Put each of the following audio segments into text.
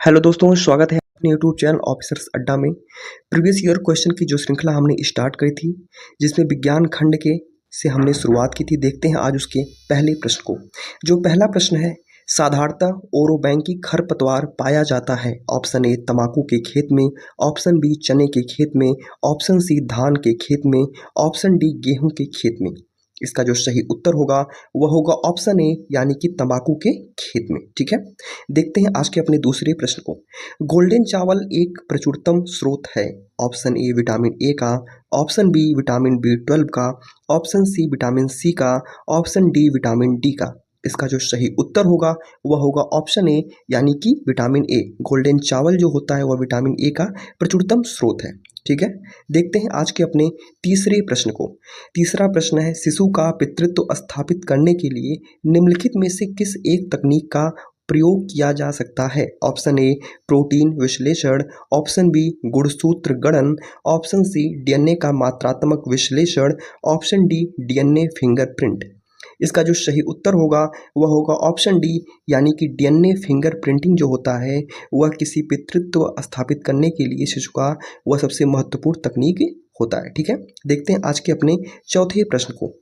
Hello दोस्तों, स्वागत है अपने यूट्यूब चैनल ऑफिसर्स अड्डा में। प्रीवियस ईयर क्वेश्चन की जो श्रृंखला हमने स्टार्ट करी थी, जिसमें विज्ञान खंड के से हमने शुरुआत की थी। देखते हैं आज उसके पहले प्रश्न को। जो पहला प्रश्न है, साधारणतः ओरोबैंकी खरपतवार पाया जाता है। ऑप्शन ए तंबाकू के खेत में, ऑप्शन बी चने के खेत में, ऑप्शन सी धान के खेत में, ऑप्शन डी गेहूं के खेत में। इसका जो सही उत्तर होगा वह होगा ऑप्शन ए, यानी कि तंबाकू के खेत में। ठीक है, देखते हैं आज के अपने दूसरे प्रश्न को। गोल्डन चावल एक प्रचुरतम स्रोत है। ऑप्शन ए विटामिन ए का, ऑप्शन बी विटामिन B12 का, ऑप्शन सी विटामिन सी का, ऑप्शन डी विटामिन डी का। इसका जो सही उत्तर होगा वह होगा ऑप्शन ए, यानी कि विटामिन ए। गोल्डन चावल जो होता है वह विटामिन ए का प्रचुरतम स्रोत है। ठीक है, देखते हैं आज के अपने तीसरे प्रश्न को। तीसरा प्रश्न है, शिशु का पितृत्व स्थापित करने के लिए निम्नलिखित में से किस एक तकनीक का प्रयोग किया जा सकता है। ऑप्शन ए प्रोटीन विश्लेषण, ऑप्शन बी गुणसूत्र गणन, ऑप्शन सी डीएनए का मात्रात्मक विश्लेषण, ऑप्शन डी डीएनए फिंगरप्रिंट। इसका जो सही उत्तर होगा वह होगा ऑप्शन डी, यानी कि डीएनए फिंगरप्रिंटिंग जो होता है वह किसी पितृत्व स्थापित करने के लिए शिशु का वह सबसे महत्वपूर्ण तकनीक होता है। ठीक है, देखते हैं आज के अपने चौथे प्रश्न को।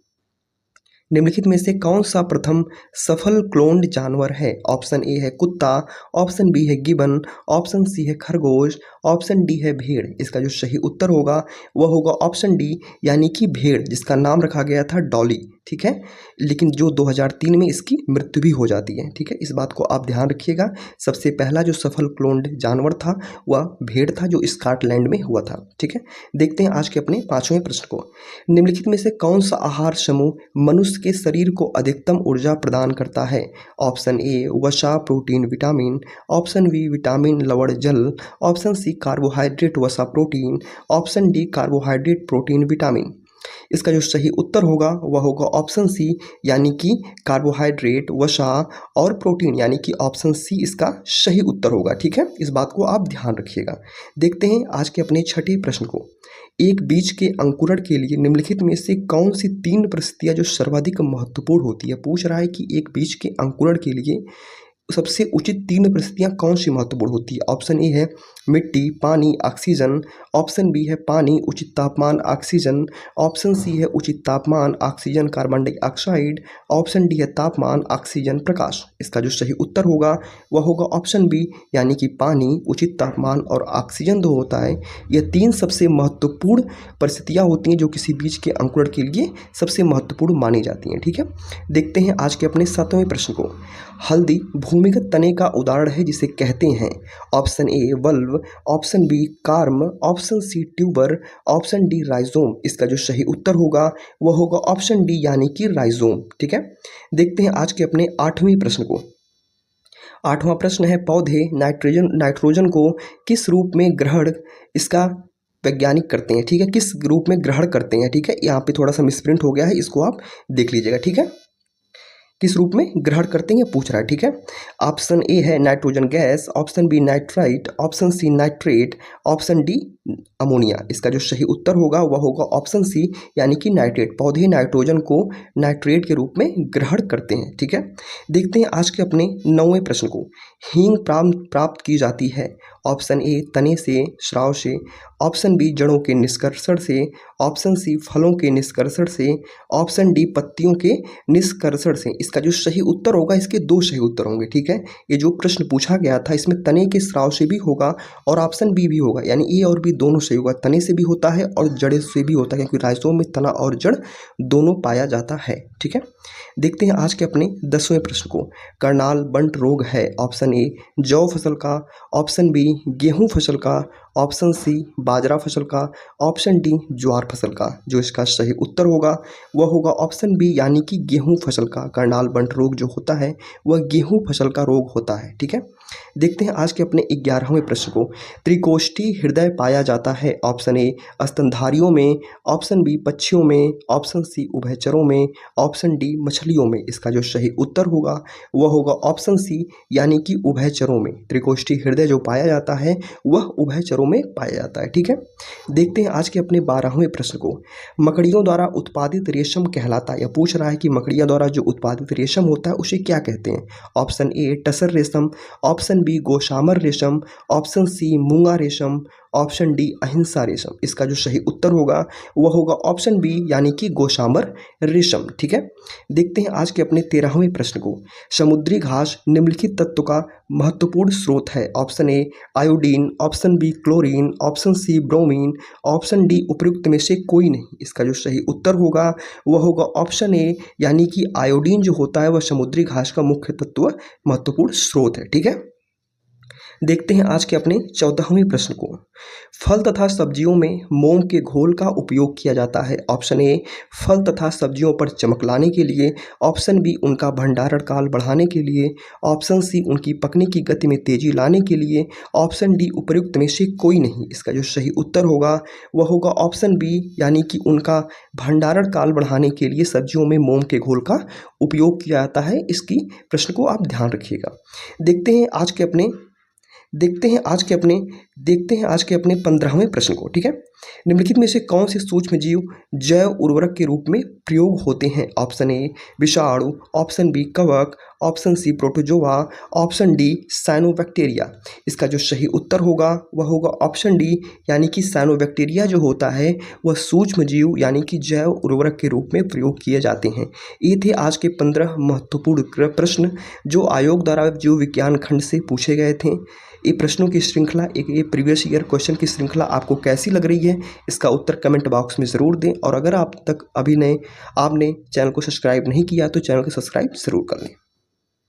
निम्नलिखित में से कौन सा प्रथम सफल क्लोन्ड जानवर है। ऑप्शन ए है कुत्ता, ऑप्शन बी है गिबन, ऑप्शन सी है खरगोश, ऑप्शन डी है भेड़। इसका जो सही उत्तर होगा वह होगा ऑप्शन डी, यानी कि भेड़, जिसका नाम रखा गया था डॉली। ठीक है, लेकिन जो 2003 में इसकी मृत्यु भी हो जाती है। ठीक है, इस बात को आप ध्यान रखिएगा। सबसे पहला जो सफल क्लोन्ड जानवर था वह भेड़ था, जो स्कॉटलैंड में हुआ था। ठीक है, देखते हैं आज के अपने पांचवें प्रश्न को। निम्नलिखित में से कौन सा आहार समूह मनुष्य के शरीर को अधिकतम ऊर्जा प्रदान करता है। ऑप्शन ए वसा protein vitamin, option B vitamin लवण जल, ऑप्शन सी कार्बोहाइड्रेट वसा protein, option D carbohydrate protein vitamin. इसका जो सही उत्तर होगा वह होगा ऑप्शन सी, यानी कि कार्बोहाइड्रेट वसा और प्रोटीन, यानी कि ऑप्शन सी इसका सही उत्तर होगा। ठीक है, इस बात को आप ध्यान रखिएगा। देखते हैं आज के अपने छठे प्रश्न को। एक बीज के अंकुरण के लिए निम्नलिखित में से कौन सी तीन परिस्थितियां जो सर्वाधिक महत्वपूर्ण होती है। पूछ रहा है कि एक बीज के अंकुरण के लिए सबसे उचित तीन परिस्थितियां कौन सी महत्वपूर्ण होती है। ऑप्शन ए है मिट्टी, पानी, ऑक्सीजन, ऑप्शन बी है पानी, उचित तापमान, ऑक्सीजन, ऑप्शन सी है उचित तापमान, oxygen carbon dioxide, option D है तापमान, ऑक्सीजन प्रकाश। इसका जो सही उत्तर होगा वह होगा ऑप्शन बी, यानी कि पानी, उचित तापमान और ऑक्सीजन जो होता है, यह तीन सबसे महत्वपूर्ण परिस्थितियां होती हैं जो किसी बीज के अंकुरण के लिए सबसे महत्वपूर्ण मानी जाती हैं। ठीक है, देखते हैं आज के अपने सातवें प्रश्न को। हल्दी भूमिगत तने का उदाहरण है जिसे कहते हैं। ऑप्शन ए वल्व, option B corm, option C tuber, option D rhizome. इसका जो सही उत्तर होगा वह होगा ऑप्शन डी, यानी कि राइजोम। ठीक है, देखते हैं आज के अपने आठवें प्रश्न को। आठवां प्रश्न है, पौधे नाइट्रोजन को किस रूप में ग्रहण इसका वैज्ञानिक करते हैं। ठीक है, किस रूप में ग्रहण करते हैं। ठीक है, यहाँ पे थोड़ा सा मिसप्रिंट हो गया है, इसको आप देख लीजिएगा। ठीक है, किस रूप में ग्रहण करते हैं ये पूछ रहा है। ठीक है, ऑप्शन ए है nitrogen gas, option B nitrite, option C nitrate, option D ammonia. इसका जो सही उत्तर होगा वह होगा ऑप्शन सी, यानी कि नाइट्रेट। पौधे नाइट्रोजन को नाइट्रेट के रूप में ग्रहण करते हैं। ठीक है, देखते हैं आज के अपने नौवें प्रश्न को। हींग प्राप्त की जाती है। ऑप्शन ए तने से, स्राव से, ऑप्शन बी जड़ों के निष्कर्षण से, ऑप्शन सी फलों के निष्कर्षण से, ऑप्शन डी पत्तियों के निष्कर्षण से। इसका जो सही उत्तर होगा, इसके दो सही उत्तर होंगे। ठीक है, ये जो प्रश्न पूछा गया था इसमें तने के स्राव से भी होगा और ऑप्शन बी भी होगा, यानी ए और बी दोनों सही होगा। तने से भी होता है और जड़े से भी होता है, क्योंकि राइजोम में तना और जड़ दोनों पाया जाता है। ठीक है, देखते हैं आज के अपने 10वें प्रश्न को। करनाल बंट रोग है। ऑप्शन ए जौ फसल का, ऑप्शन बी गेहूं फसल का, ऑप्शन सी बाजरा फसल का, ऑप्शन डी ज्वार फसल का। जो इसका सही उत्तर होगा वह होगा ऑप्शन बी, यानी कि गेहूं फसल का। करनाल बंट रोग जो होता है वह गेहूं फसल का रोग होता है। ठीक है, देखते हैं आज के अपने 11वें प्रश्न को। त्रिकोष्ठी हृदय पाया जाता है। ऑप्शन ए स्तनधारियों में, ऑप्शन बी पक्षियों में, ऑप्शन सी उभयचरों में, ऑप्शन डी मछलियों में। इसका जो सही उत्तर होगा वह होगा ऑप्शन सी, यानी कि उभयचरों में। त्रिकोष्ठी हृदय जो पाया जाता है वह उभयचरों स्तरों में पाया जाता है। ठीक है, देखते हैं आज के अपने 12वें प्रश्न को। मकड़ियों द्वारा उत्पादित रेशम कहलाता है, या पूछ रहा है कि मकड़ियों द्वारा जो उत्पादित रेशम होता है उसे क्या कहते हैं। ऑप्शन ए टसर रेशम, ऑप्शन बी गोशामर रेशम, ऑप्शन सी मूंगा रेशम, ऑप्शन डी अहिंसा रेशम। इसका जो सही उत्तर होगा वह होगा ऑप्शन बी यानी कि गोशामर रेशम। ठीक है, देखते हैं आज के अपने 13वें प्रश्न को। समुद्री घास निम्नलिखित तत्व का महत्वपूर्ण स्रोत है। Option A iodine, option B chlorine, option C bromine, option D उपयुक्त में से कोई नहीं। इसका जो सही उत्तर होगा वह होगा ऑप्शन ए यानी कि आयोडीन जो होता है वह समुद्री घास का मुख्य तत्व महत्वपूर्ण स्रोत है। ठीक है, देखते हैं आज के अपने 14वें प्रश्न को। फल तथा सब्जियों में मोम के घोल का उपयोग किया जाता है। ऑप्शन ए फल तथा सब्जियों पर चमक लाने के लिए, ऑप्शन बी उनका भंडारण काल बढ़ाने के लिए, ऑप्शन सी उनकी पकने की गति में तेजी लाने के लिए, ऑप्शन डी उपयुक्त में से कोई नहीं। इसका जो सही उत्तर होगा वह होगा ऑप्शन बी यानी कि उनका भंडारण काल बढ़ाने के लिए सब्जियों में मोम के घोल का उपयोग किया जाता है। इसकी प्रश्न को आप ध्यान रखिएगा। देखते हैं आज के अपने 15वें प्रश्न को। ठीक है, निम्नलिखित में से कौन से सूक्ष्म जीव जैव उर्वरक के रूप में प्रयोग होते हैं। ऑप्शन ए विषाणु, ऑप्शन बी कवक, option C protozoa, option D cyanobacteria. इसका जो सही उत्तर होगा वह होगा ऑप्शन डी यानी कि साइनोबैक्टीरिया जो होता है वह सूक्ष्म जीव यानी कि जैव उर्वरक के रूप में प्रयोग किए जाते हैं। ये थे आज के 15 महत्वपूर्ण प्रश्न जो आयोग द्वारा जीव विज्ञान खंड से पूछे गए थे। ये प्रश्नों की श्रृंखला, ये प्रीवियस ईयर क्वेश्चन की श्रृंखला आपको कैसी लग रही है इसका उत्तर कमेंट बॉक्स में ज़रूर दें। और अगर आप तक आपने चैनल को सब्सक्राइब नहीं किया तो चैनल को सब्सक्राइब ज़रूर कर लें।